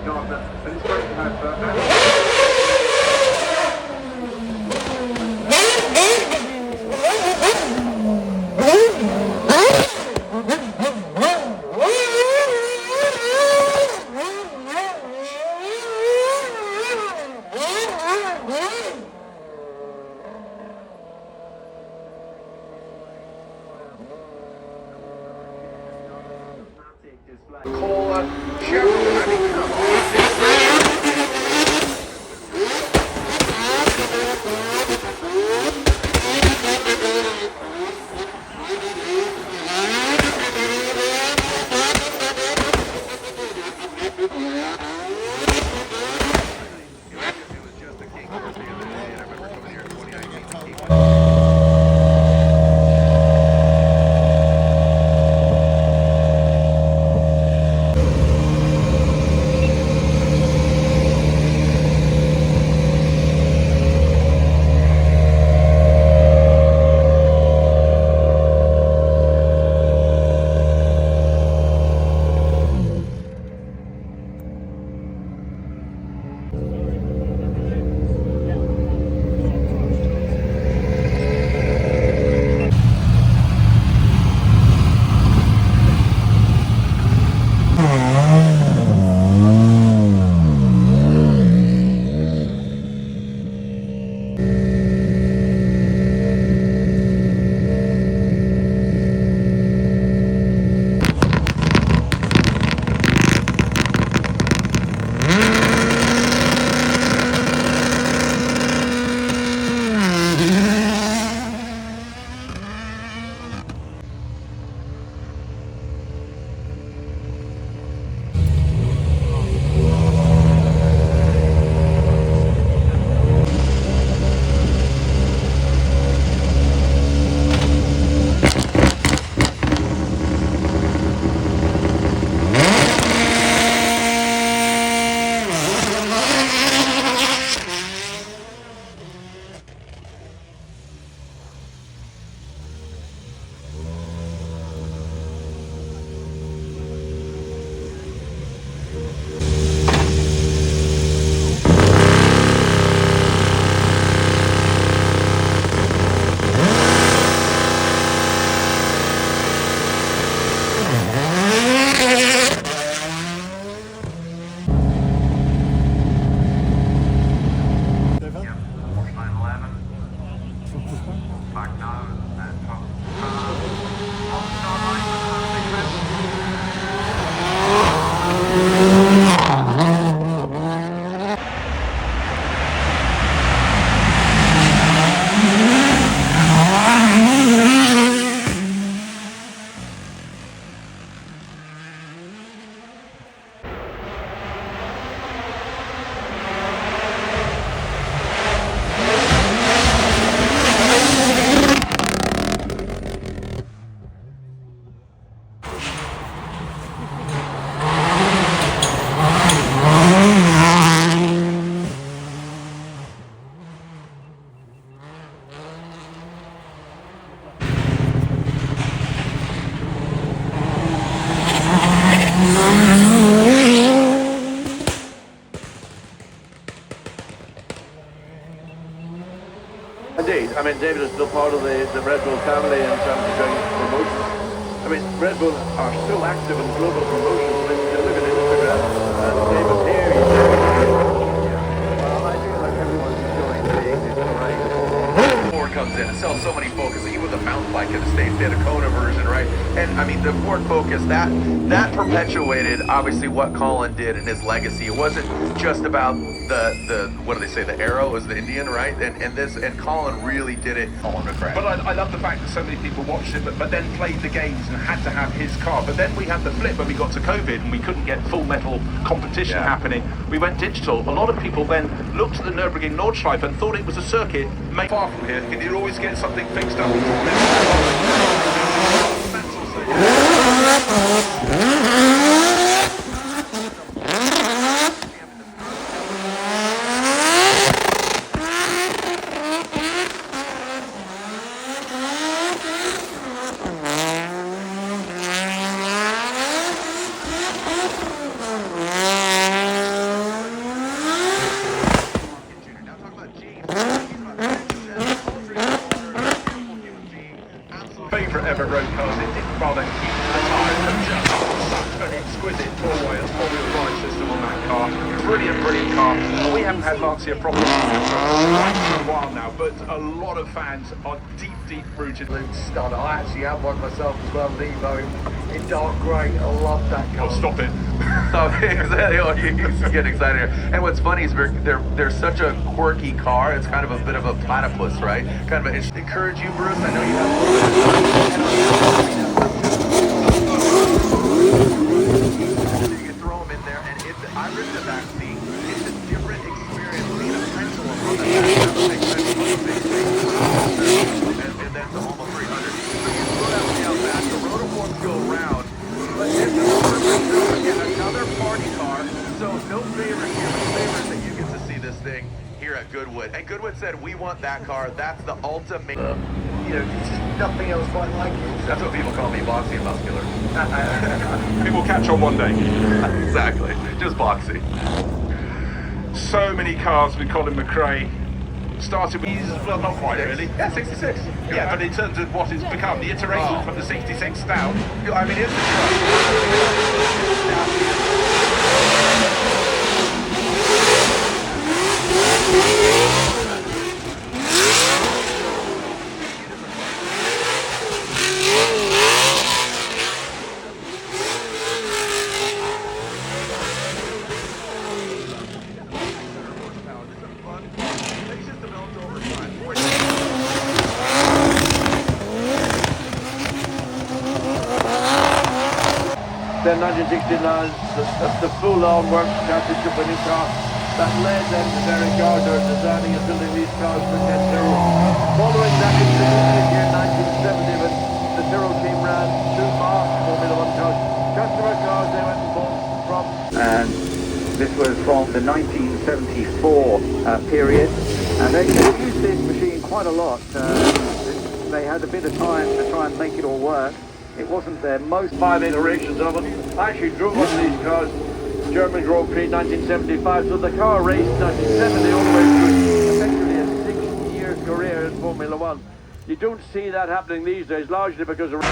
And it's great to have caller, Indeed, I mean David is still part of the Red Bull family in terms of doing promotions. I mean Red Bull are still active in global promotions. I mean, you look at Instagram and David here, well, I feel like everyone's enjoying seeing this ride. Ford comes in and sells so many Focus. Even with the mountain bike in the States, they had a Kona version, right? And I mean, the Ford Focus, that perpetuated obviously what Colin did and his legacy. It wasn't just about the what do they say, the arrow is the Indian, right? And Colin really did it on the crash. But I love the fact that so many people watched it, but then played the games and had to have his car. But then we had the flip when we got to COVID and we couldn't get full metal competition happening. We went digital. A lot of people then looked at the Nürburgring Nordschleife and thought it was a circuit made far from here. You'd always get something fixed up. favourite road cars. It didn't bother keep the tyres and just such an exquisite four-wheel drive system on that car. Brilliant, brilliant car. We haven't had Lancia problems for a while now, but a lot of fans are deep, deep rooted. Stud. I actually have one myself as well, an Evo in dark grey. I love that car. Oh, stop it. So exactly, oh, you get excited here. And what's funny is they're such a quirky car. It's kind of a bit of a platypus, right? Kind of encourage you, Bruce. I know you have a little bit of you can throw them in there, and I ripped the back seat. It's a different experience being a pendulum on the back. And then to almost 300. So you slow that way out back. The rotor forms go around. But this is again another party car, so no favors here, but favors that you get to see this thing here at Goodwood. And Goodwood said, we want that car. That's the ultimate. You know, there's just nothing else quite like it. That's what people call me, boxy and muscular. We will catch on one day. Exactly, just boxy. So many cars with Colin McRae. Started with, well, not quite really. Yeah, 66. Yeah, but in terms of what it's become, the iteration from the 66 down. I mean, it's the Then 1969, the full-on work championship winning car that led them to Derek Gardner designing and building these cars for Net Zero. Following that in the year 1970, when the Zero team ran 2 Formula 1 cars, customer cars they went and bought from. And this was from the 1974 period, and they used this machine quite a lot. They had a bit of time to try and make it all work. It wasn't their most 5 iterations of it. I actually drove one of these cars, German Grand Prix 1975, so the car raced 1970 all the way through, effectively a 6-year career in Formula 1. You don't see that happening these days, largely because of...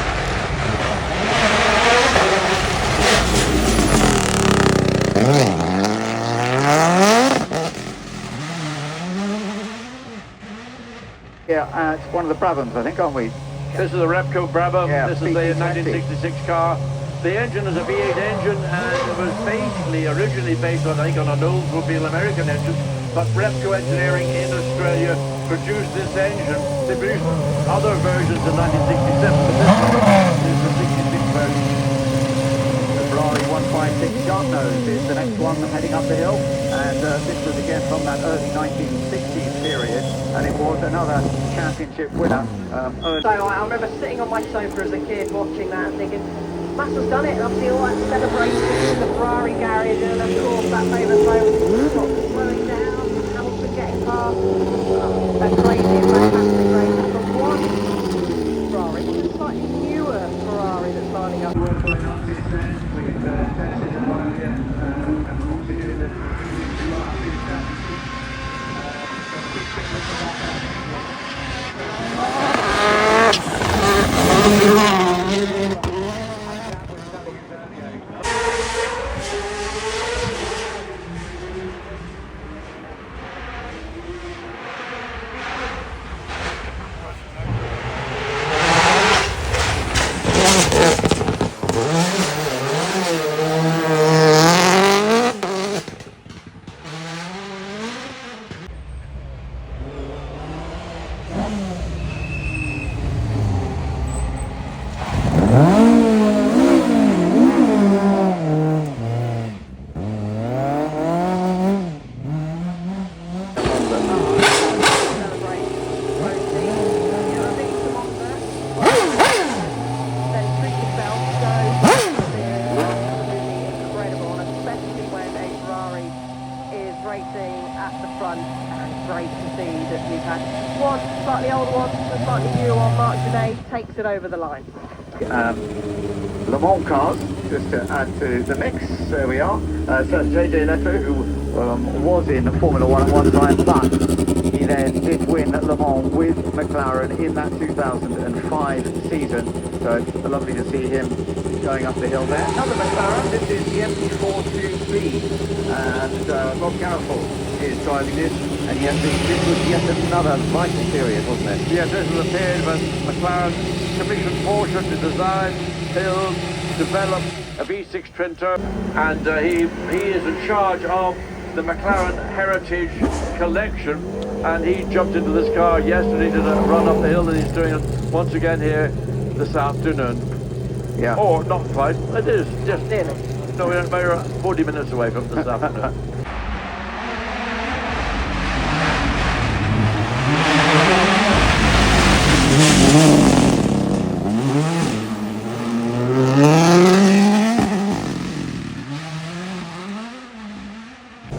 Yeah, it's one of the Brabhams, I think, aren't we? This is a Repco Brabham. Yeah, this is the 1966 car. The engine is a V8 engine, and it was basically originally based on, I think, on an Oldsmobile American engine. But Repco Engineering in Australia produced this engine. They produced other versions in 1967, but this is the 66 version. The Ferrari 156 Sharpnose is the next one heading up the hill, and this was again from that early 1960s period, and it was another championship winner. So I remember sitting on my sofa as a kid watching that and thinking, Massell's done it, and obviously all that celebration in the Ferrari garage, and of course that famous moment, Scott slowing down, Hamilton getting past, a crazy, fantastic race from one Ferrari, a slightly newer Ferrari that's lining up. One slightly older one, a slightly newer one, Mark Today takes it over the line. Le Mans cars, just to add to the mix, there we are. So JJ Leto, who was in Formula 1 at one time, but he then did win Le Mans with McLaren in that 2005 season. so it's lovely to see him going up the hill there. Another McLaren, this is the MT42B, and Rob Garofal is driving this, and yes, this was yet another vital period, wasn't it? Yes, this was a period when McLaren commissioned Porsche to design, build, develop a V6 twin turbo, and he is in charge of the McLaren Heritage Collection, and he jumped into this car yesterday, did a run up the hill, and he's doing it once again here this afternoon. Yeah. Or not quite, it is just nearly. No, we're about 40 minutes away from this afternoon.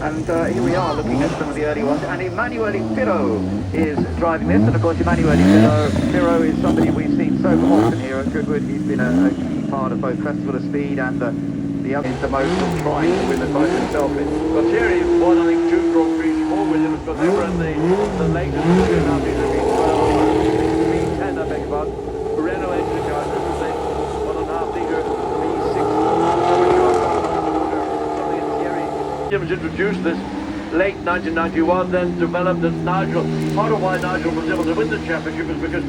And here we are looking at some of the early ones, and Emanuele Pirro is driving this, and of course Emanuele Pirro is somebody we've seen so often here at Goodwood. He's been a key part of both Festival of Speed and the other promotion, trying to win the title himself. But here he won, I think, 2 Grand Prix for Williams, but they were in the latest 2.5 meter V10, I beg your pardon. Renault engine car, this is a 1.5 liter V6 Williams introduced this late 1991, then developed as Nigel. Part of why Nigel was able to win the championship is because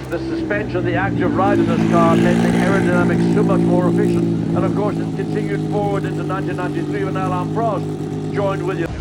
the suspension, the active ride in this car made the aerodynamics so much more efficient. And of course it continued forward into 1993 when Alain Prost joined Williams.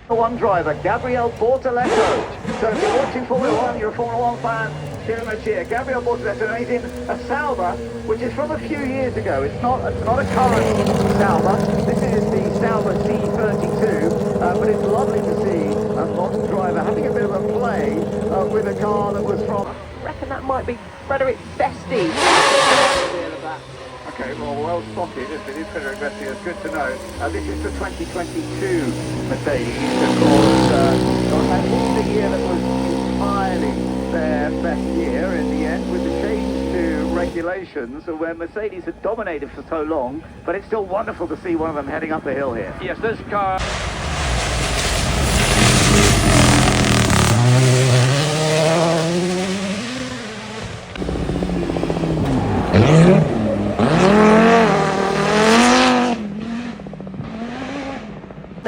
One driver, Gabriel Bortoleto. So if you're watching Formula 1, you're a Formula 1 fan, give him a cheer. Gabriel Bortoleto, and he's in a Sauber, which is from a few years ago. It's not a current Sauber. This is the Sauber C32, but it's lovely to see a modern driver having a bit of a play with a car that was from... I reckon that might be Frederick Besti. Okay, well spotted. If it is Frederick Besti, it's good to know. This is the 2022 Mercedes, of course. And this is a year that was entirely their best year in the end, with the change to regulations where Mercedes had dominated for so long, but it's still wonderful to see one of them heading up the hill here. Yes, this car...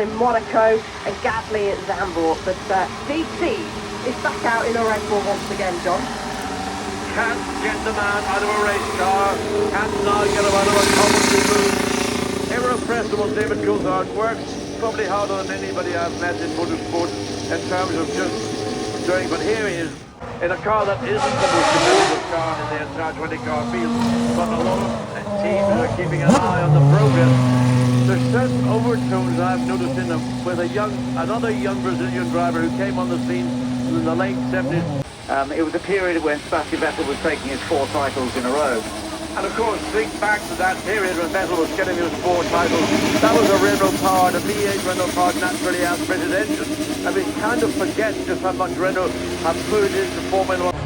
in Monaco and Gasly at Zandvoort, but DT is back out in a Red Bull once again, John. Can't get the man out of a race car, can't now get him out of a commentary booth. Ever impressed with David Coulthard works probably harder than anybody I've met in motorsport in terms of just doing, but here he is in a car that isn't the most competitive car in the entire 20-car field, but a lot of teams are keeping an eye on the progress. There's certain overtones I've noticed in them with another young Brazilian driver who came on the scene in the late 70s. It was a period when Sebastian Vettel was taking his 4 titles in a row. And of course, think back to that period when Vettel was getting those 4 titles. That was a Renault-powered, a V8 Renault-powered naturally aspirated engine. And we kind of forget just how much Renault have put into Formula 1.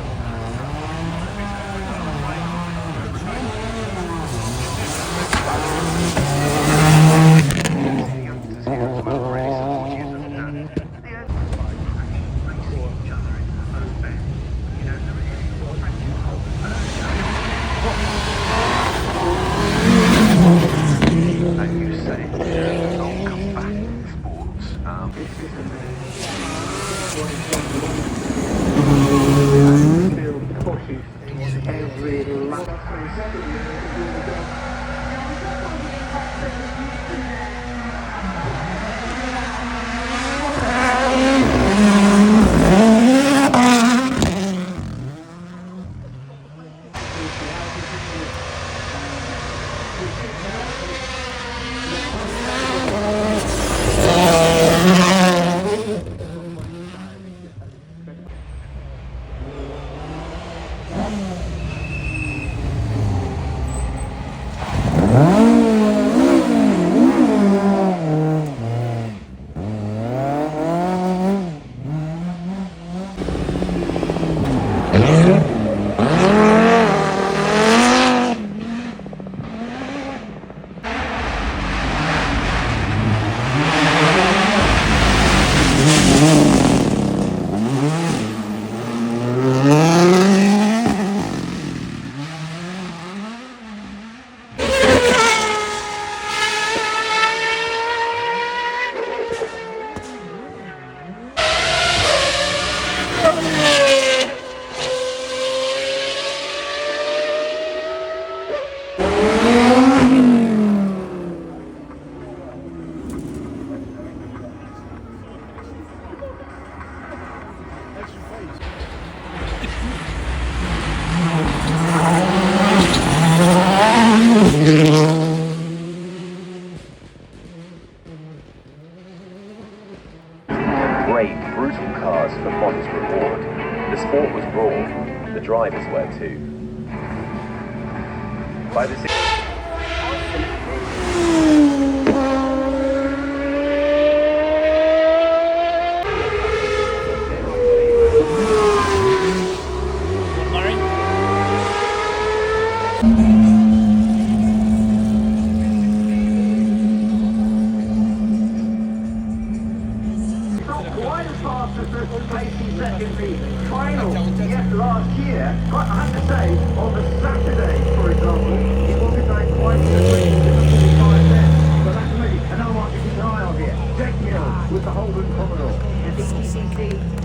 great, brutal cars for modest reward. The sport was raw, the drivers were too. By the Quite as fast as the placing secondary final. Yes, last year, I have to say, on the Saturday, for example, it wasn't going quite as quick as the 45 then. But that's maybe another one to keep an eye on here. Jake Hill with the Holden Commodore. And the ECC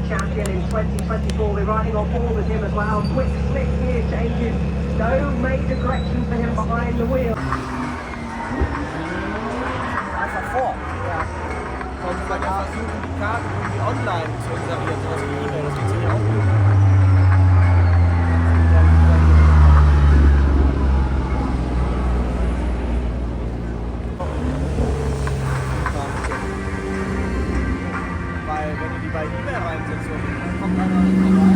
champion in 2024, we're riding on board with him as well. Quick, slick gear changes. No major corrections for him behind the wheel. Einfach vor. Ja. Sonst bei der versuchen die Karten irgendwie online zu inserieren, sowas wie E-Mail, das funktioniert auch gut. Weil wenn du die bei E-Mail reinsetzt, dann kommt einer nicht vorbei.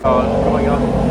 Coming up.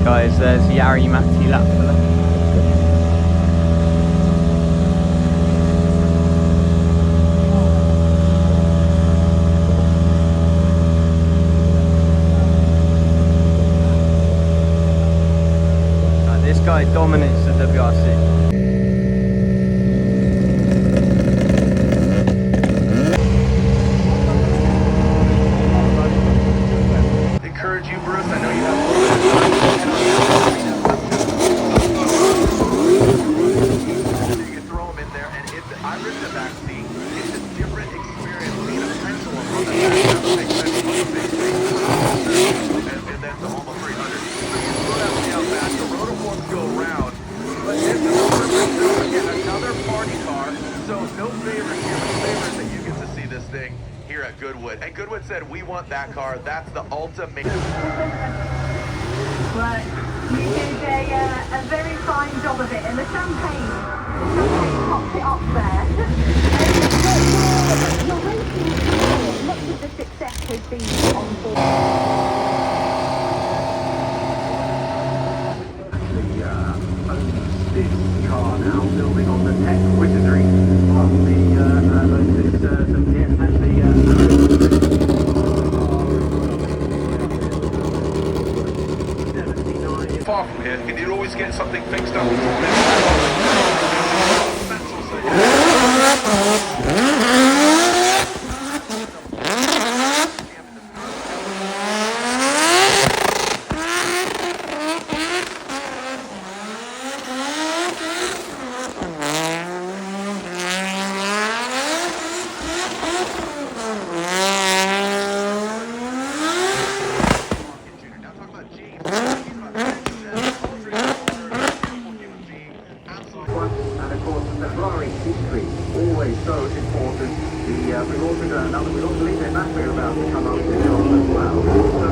guys, there's Jari Matti Latvala. This guy dominates the WRC. Encourage you, Bruce. I know you have a little bit of you can throw them in there, and I ripped the back seat. It's a different experience being a pendulum on the back. And that's almost 300. You slow down see how fast the rotoforms go around. But this is again another party car. So no favors here, but favors that you get to see this thing here at Goodwood. And Goodwood said, we want that car. That's the ultimate. Well, you did a very fine job of it, and the champagne popped it up there. Your racing, much of the success has been on board. This car now building on the tech wizardry of Far from here, and you'd always get something fixed up. And of course, the Ferrari history, always so important. We've also got another, we don't believe they're about to come up to the hill as well. So,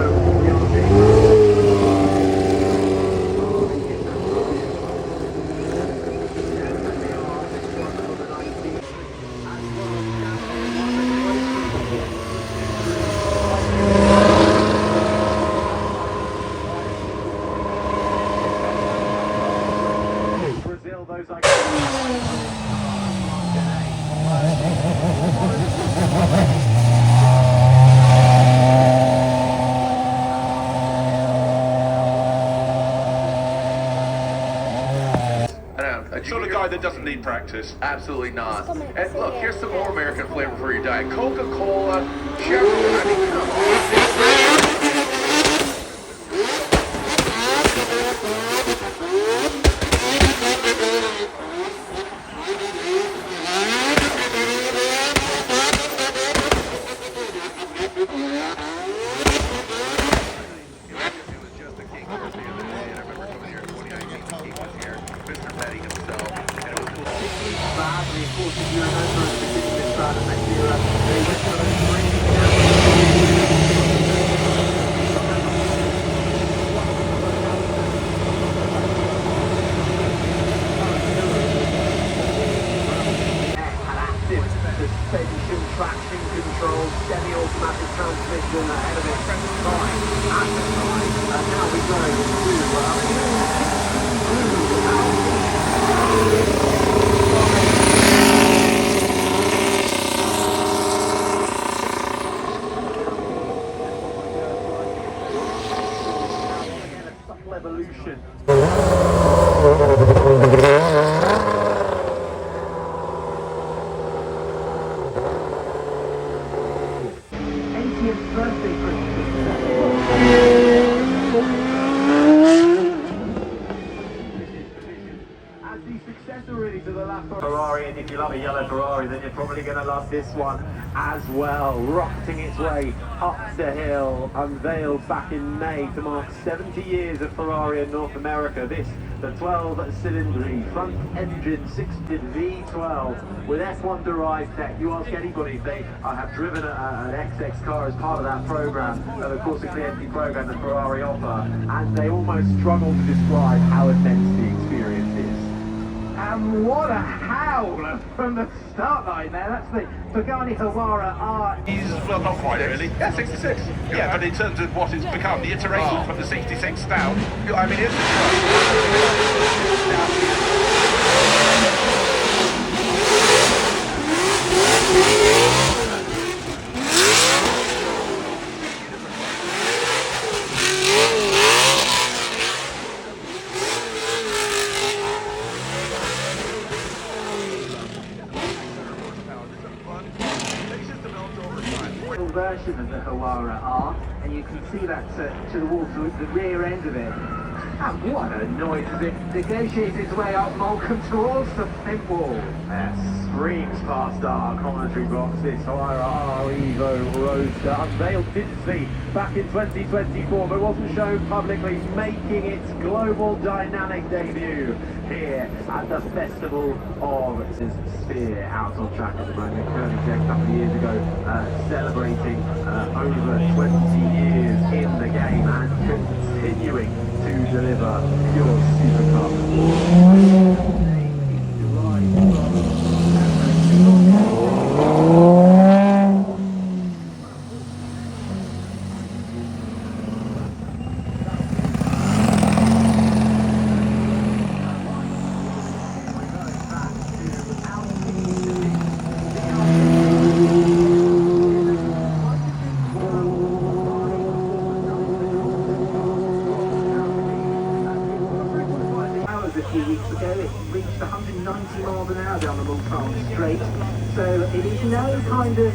Sort of guy that doesn't need practice. Absolutely not. And look, here's some more American flavor for your diet. Coca-Cola, Chevrolet, I mean, come on. suspension, traction control, semi-automatic transmission ahead of it, fine, at the time, and now we're going to subtle evolution. Ferrari, and if you love a yellow Ferrari, then you're probably going to love this one as well. Rocketing its way up the hill, unveiled back in May to mark 70 years of Ferrari in North America. This, the 12-cylinder front-engine 6-speed V12 with F1 derived tech. You ask anybody if they have driven an XX car as part of that program, and of course the cliency program that Ferrari offer, and they almost struggle to describe how immense the experience is. And what a howl from the start line there. That's the Pagani Huayra R. He's, well, not quite really. Yeah, 66. Yeah, but in terms of what it's become, the iteration from the 66 down, I mean, it's version of the Huayra R, and you can see that to the wall, to the rear end of it. And what a noise as it negotiates its way up Malcolm towards the pit wall. Screams past our commentary box. This Huayra R Evo Roadster, unveiled digitally back in 2024, but wasn't shown publicly, making its global dynamic debut here at the Festival of Sphere, out on track at the moment. Koenigsegg a couple of years ago, celebrating over 20 years in the game and continuing to deliver pure supercar. A few weeks ago, it reached 190 miles an hour down the Mulsanne Straight, so it is no kind of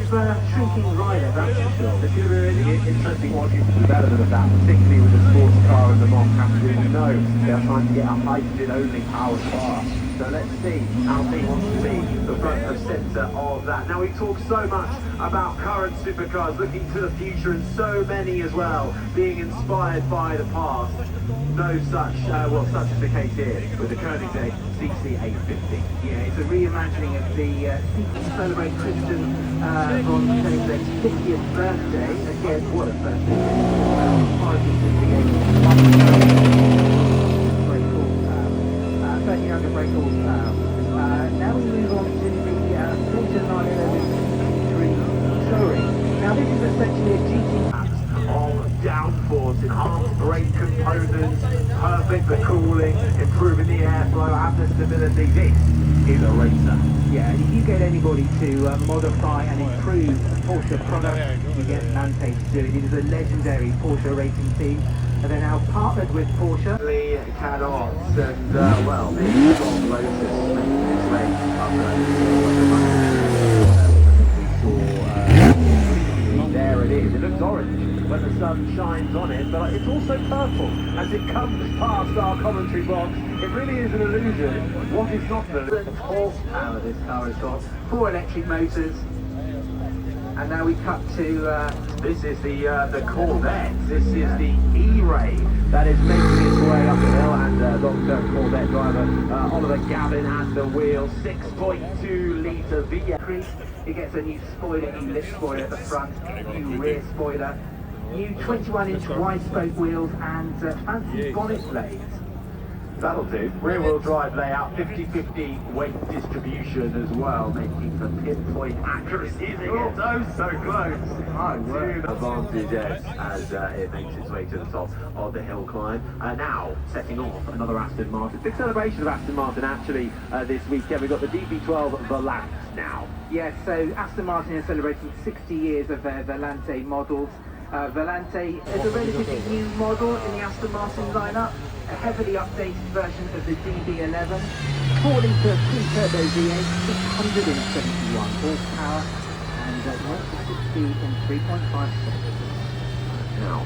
shrinking rider, that's for sure. It's going to be really interesting watching the development of that, particularly with the sports car and the Mach category. We know they're trying to get a hydrogen-only powered car. So let's see how they want to be the front and centre of that. Now, we talk so much about current supercars looking to the future, and so many as well being inspired by the past. No such, such is the case here with the Koenigsegg CC850. Yeah, it's a reimagining of the to celebrate Christian von Koenigsegg's 50th birthday. Again, what a birthday. Now we move on to the Porsche 911 Touring. Now this is essentially a GT of downforce, enhanced brake components, perfect for cooling, improving the airflow and the stability. This is a racer. Yeah, if you get anybody to modify and improve Porsche products, you get Lante to do it. It is a legendary Porsche racing team. And they're now partnered with Porsche. Cannot, and well, the strong Lotus making its way up there it is. It looks orange when the sun shines on it, but it's also purple as it comes past our commentary box. It really is an illusion. What is not an illusion? Horsepower this car has got. 4 electric motors. And now we cut to this is the Corvette. This is the E-Ray that is making its way up the hill, and long-term Corvette driver Oliver Gavin at the wheel. 6.2 litre V8. it gets a new spoiler, new lip spoiler at the front, new rear spoiler, new 21-inch wide spoke wheels, and fancy bonnet blades. That'll do. Rear-wheel drive layout, 50-50 weight distribution as well, making for pinpoint accuracy. Oh, so close. Advantage as it makes its way to the top of the hill climb. Now, setting off another Aston Martin. Big celebration of Aston Martin, actually, this weekend. We've got the DB12 Volante now. Yes, so Aston Martin is celebrating 60 years of their Volante models. Volante is a relatively new model in the Aston Martin lineup, a heavily updated version of the DB11, 4-litre twin-turbo V8, 671 horsepower, and 0-60 in 3.5 seconds. Now,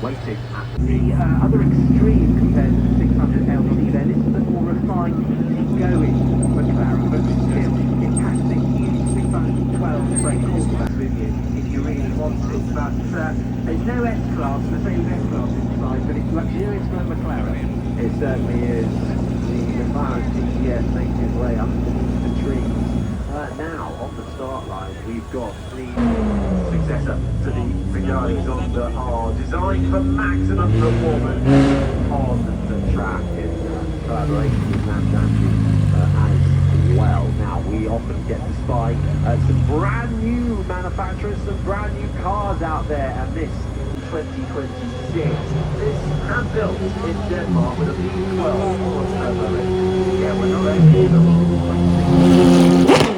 waiting at the other extreme compared to the 600 LT, then this is the more refined, easy-going McLaren, but still, it packs a huge 612 brake horsepower with you if you really want it. But there's no S-Class, the same S-Class inside, but it's luxurious for a McLaren. It certainly is. The McLaren GTS makes its way up the trees. Now, on the start line, we've got the successor to the Bugatti that are designed for maximum performance on the track in collaboration with Lance bike. Some brand new manufacturers, some brand new cars out there, and this 2026. This hand-built in Denmark with a V12 turbo engine. Yeah, we're not only in the 2026.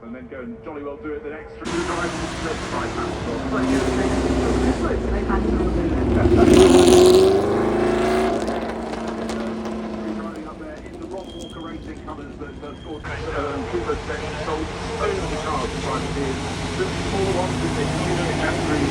And then go and jolly well do it the next three. Running up there in the Rock Walker Racing colours that scored Cooper sold so many cars to try and do the smaller ones in the junior category.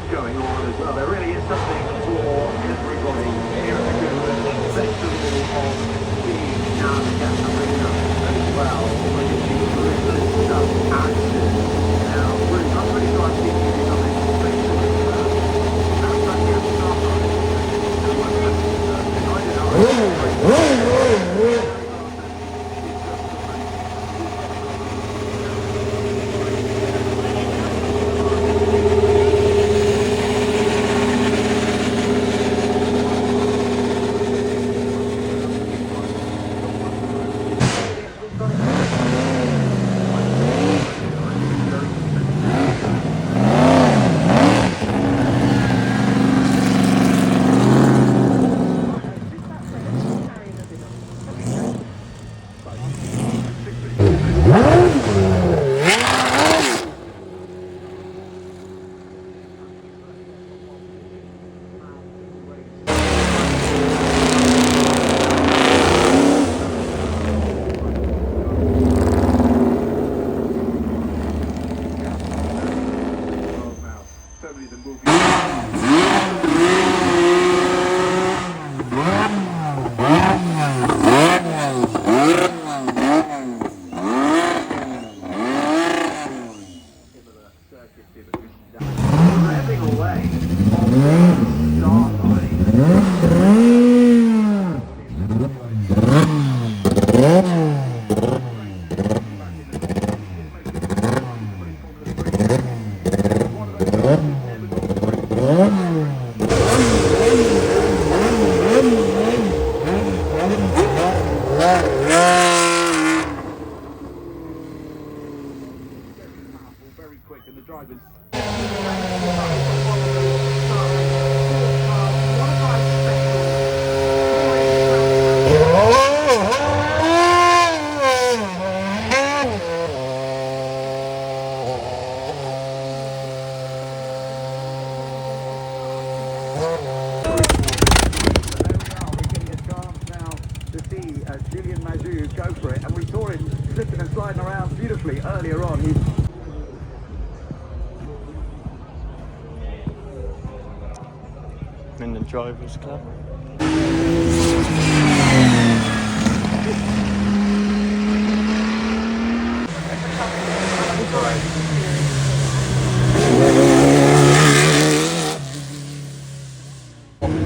Going on as well. There really is something for everybody here at the GOODWOOD Festival of being now the arena as well. We're looking for some action. Now, I'm really glad to see you coming, especially very quick, and the drivers. Julian Mazou go for it, and we saw him slipping and sliding around beautifully earlier on. In the Drivers Club.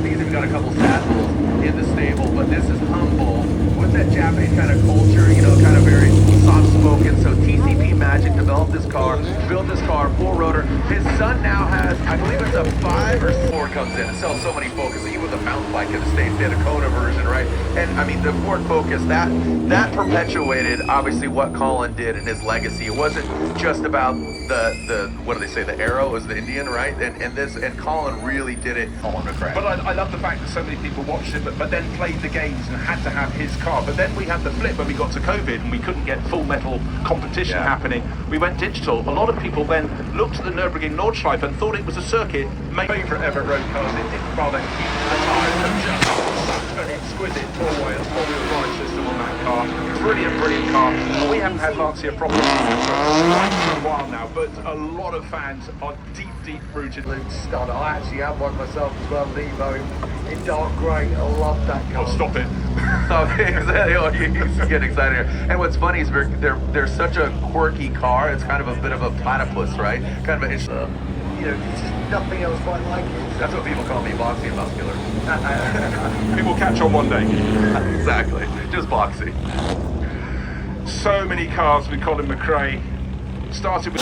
We've got a couple saddles in the stable, but this is humble with that Japanese kind of culture, you know, kind of very soft-spoken. So TCP Magic developed this car, built this car, 4-rotor. His son now has, I believe it's a 5 or 4 comes in. It sells so many Focus. He was a mountain bike in the States. They had a Kona version, right? And I mean, the Ford Focus, that perpetuated obviously what Colin did and his legacy. It wasn't just about the what do they say, the arrow, it was the Indian, right? And Colin really did it. Colin McRae. But I love the fact that so many people watched it, but then played the games and had to have his car. But then we had the flip when we got to COVID and we couldn't get full metal competition happening. We went digital. A lot of people then looked at the Nürburgring Nordschleife and thought it was a circuit. My favourite ever road cars. It didn't bother keep the tyres and just such an exquisite four-wheel drive system on that car. Brilliant, brilliant car. We haven't had Lancia properly for a while now, but a lot of fans are deep rooted. Stud. I actually have one myself as well, Levo, in dark grey. I love that car. Oh, stop it. So exactly, oh, you get excited here. And what's funny is they're such a quirky car. It's kind of a bit of a platypus, right? Kind of a, You know, there's just nothing else quite like it. that's what people call me, boxy and muscular. We will catch on one day. Exactly, just boxy. So many cars with Colin McRae. Started with